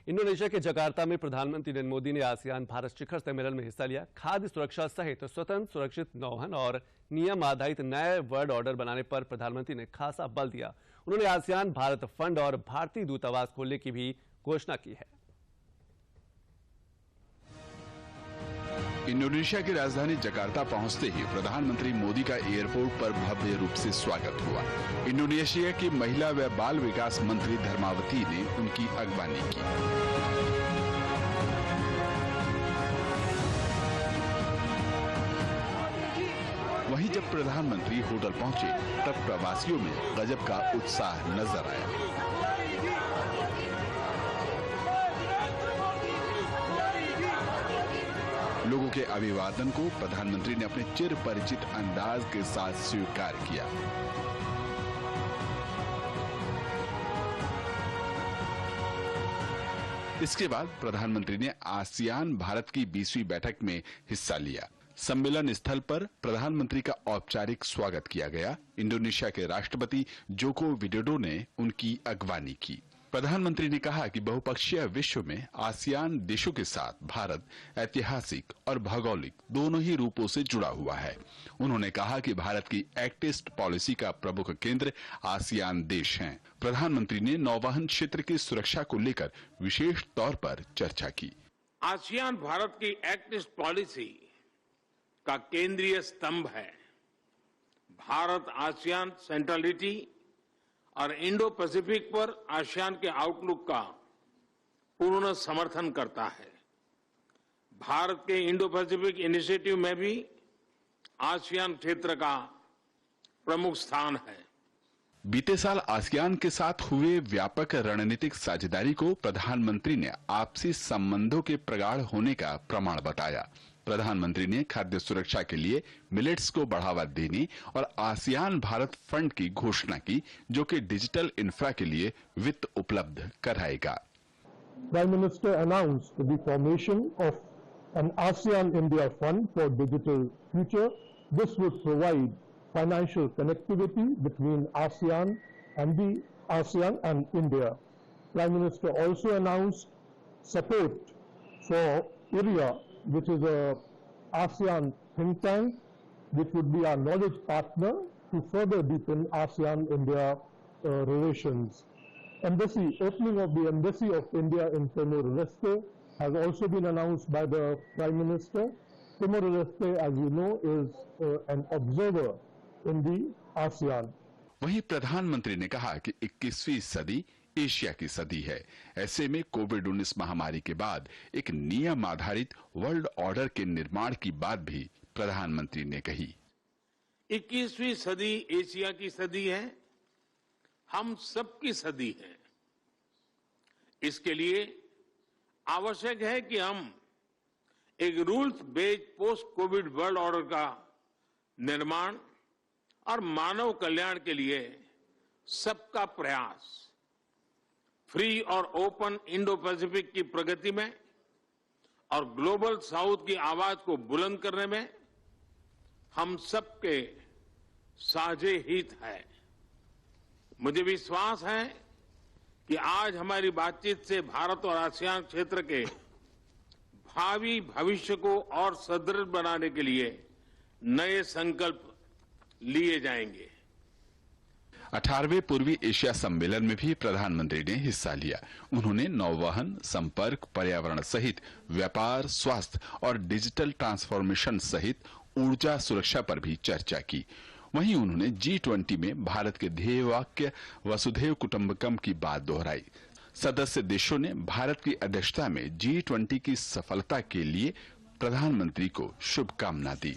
Indonesia के Jakarta में प्रधानमंत्री नरेंद्र मोदी ने आसियान भारत शिखर सम्मेलन में हिस्सा लिया। खाद्य सुरक्षा सहित स्वतंत्र, सुरक्षित नौवहन और नियम आधारित नए वर्ल्ड ऑर्डर बनाने पर प्रधानमंत्री ने खासा बल दिया। उन्होंने आसियान भारत फंड और भारतीय दूतावास खोलने की भी घोषणा की है। इंडोनेशिया की राजधानी जकार्ता पहुंचते ही प्रधानमंत्री मोदी का एयरपोर्ट पर भव्य रूप से स्वागत हुआ। इंडोनेशिया की महिला व बाल विकास मंत्री धर्मावती ने उनकी अगवानी की। वहीं जब प्रधानमंत्री होटल पहुंचे तब प्रवासियों में गजब का उत्साह नजर आया। लोगों के अभिवादन को प्रधानमंत्री ने अपने चिर परिचित अंदाज के साथ स्वीकार किया। इसके बाद प्रधानमंत्री ने आसियान भारत की 20वीं बैठक में हिस्सा लिया। सम्मेलन स्थल पर प्रधानमंत्री का औपचारिक स्वागत किया गया। इंडोनेशिया के राष्ट्रपति जोको विडोडो ने उनकी अगवानी की। प्रधानमंत्री ने कहा कि बहुपक्षीय विश्व में आसियान देशों के साथ भारत ऐतिहासिक और भौगोलिक दोनों ही रूपों से जुड़ा हुआ है। उन्होंने कहा कि भारत की एक्ट ईस्ट पॉलिसी का प्रमुख केंद्र आसियान देश हैं। प्रधानमंत्री ने नौवहन क्षेत्र की सुरक्षा को लेकर विशेष तौर पर चर्चा की। आसियान भारत की एक्ट ईस्ट पॉलिसी का केंद्रीय स्तंभ है। भारत आसियान सेंट्रलिटी और इंडो पैसिफिक पर आसियान के आउटलुक का पूर्ण समर्थन करता है। भारत के इंडो पैसिफिक इनिशिएटिव में भी आसियान क्षेत्र का प्रमुख स्थान है। बीते साल आसियान के साथ हुए व्यापक रणनीतिक साझेदारी को प्रधानमंत्री ने आपसी संबंधों के प्रगाढ़ होने का प्रमाण बताया। प्रधानमंत्री ने खाद्य सुरक्षा के लिए मिलेट्स को बढ़ावा देने और आसियान भारत फंड की घोषणा की, जो कि डिजिटल इंफ्रा के लिए वित्त उपलब्ध कराएगा। Prime minister announced the formation of an ASEAN India Fund for Digital Future. This would provide financial connectivity between ASEAN and India. Prime Minister also announced support for IRIA, which is a ASEAN think tank, which would be our knowledge partner to further deepen ASEAN-India relations. Opening of the Embassy of India in Timor-Leste has also been announced by the Prime Minister. Timor-Leste, as you know, is an observer in the ASEAN. वहीं प्रधानमंत्री ने कहा कि 21वीं सदी Asia की सदी है। ऐसे में कोविड-19 महामारी के बाद एक नियम आधारित वर्ल्ड ऑर्डर के निर्माण की बात भी प्रधानमंत्री ने कही। 21वीं सदी एशिया की सदी है, हम सबकी सदी है। इसके लिए आवश्यक है कि हम एक rules based post Covid world order का निर्माण और मानव कल्याण के लिए सबका प्रयास, फ्री और ओपन इंडो पैसिफिक की प्रगति में और ग्लोबल साउथ की आवाज को बुलंद करने में हम सबके साझे हित है। मुझे विश्वास है कि आज हमारी बातचीत से भारत और आसियान क्षेत्र के भावी भविष्य को और सुदृढ़ बनाने के लिए नए संकल्प लिए जाएंगे। 18वें पूर्वी एशिया सम्मेलन में भी प्रधानमंत्री ने हिस्सा लिया। उन्होंने नौवहन, संपर्क, पर्यावरण सहित व्यापार, स्वास्थ्य और डिजिटल ट्रांसफॉर्मेशन सहित ऊर्जा सुरक्षा पर भी चर्चा की। वहीं उन्होंने G20 में भारत के ध्येय वाक्य वसुधैव कुटुंबकम की बात दोहराई। सदस्य देशों ने भारत की अध्यक्षता में G20 की सफलता के लिए प्रधानमंत्री को शुभकामना दी।